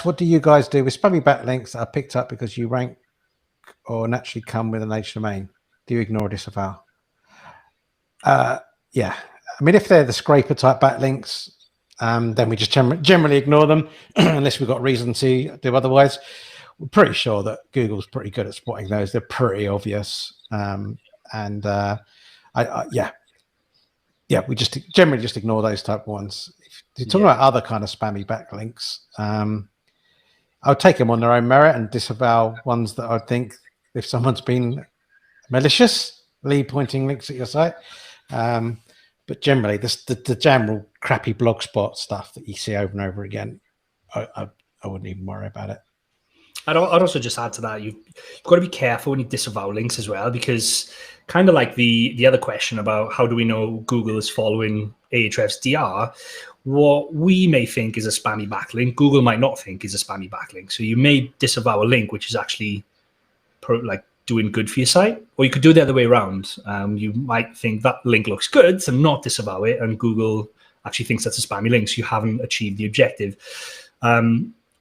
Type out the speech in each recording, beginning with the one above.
what do you guys do with spammy backlinks that are picked up because you rank or naturally come with an H domain? Do you ignore or disavow? Yeah, I mean, if they're the scraper type backlinks, then we just generally ignore them unless we've got reason to do otherwise. We're pretty sure that Google's pretty good at spotting those. They're pretty obvious. Yeah, we just generally just ignore those type of ones. If you're talking about other kind of spammy backlinks, I would take them on their own merit and disavow ones that I think if someone's been maliciously pointing links at your site. But generally, the general crappy blogspot stuff that you see over and over again, I wouldn't even worry about it. I'd also just add to that, you've got to be careful when you disavow links as well, because kind of like the other question about how do we know Google is following Ahrefs DR, what we may think is a spammy backlink, Google might not think is a spammy backlink. So you may disavow a link which is actually doing good for your site, or you could do the other way around. You might think that link looks good and not disavow it, and Google actually thinks that's a spammy link, so you haven't achieved the objective.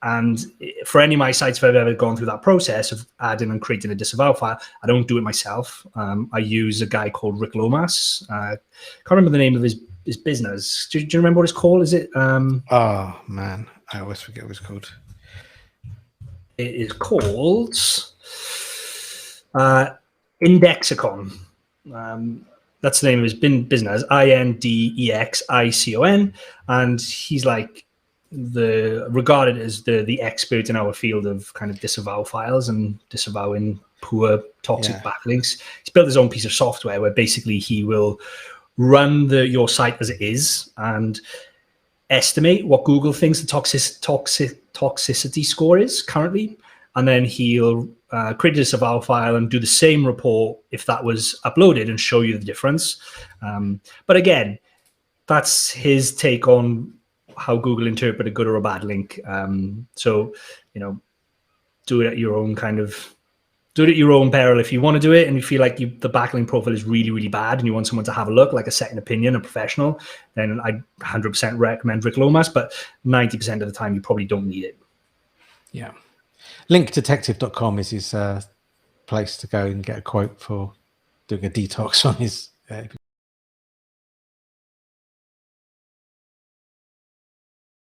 And for any of my sites, if I've ever gone through that process of adding and creating a disavow file, I don't do it myself. I use a guy called Rick Lomas. Can't remember the name of his business. Do you remember what it's called? Is it? Oh man, I always forget what it's called. It is called Indexicon. That's the name of his business. Indexicon, and he's like regarded as the expert in our field of kind of disavow files and disavowing poor toxic backlinks. He's built his own piece of software where basically he will run your site as it is and estimate what Google thinks the toxicity score is currently, and then he'll create a disavow file and do the same report if that was uploaded and show you the difference. But again, that's his take on how Google interpret a good or a bad link. So, do it at your own peril. If you want to do it and you feel like the backlink profile is really, really bad and you want someone to have a look, like a second opinion, a professional, then I 100% recommend Rick Lomas, but 90% of the time you probably don't need it. Yeah. Linkdetective.com is his place to go and get a quote for doing a detox on his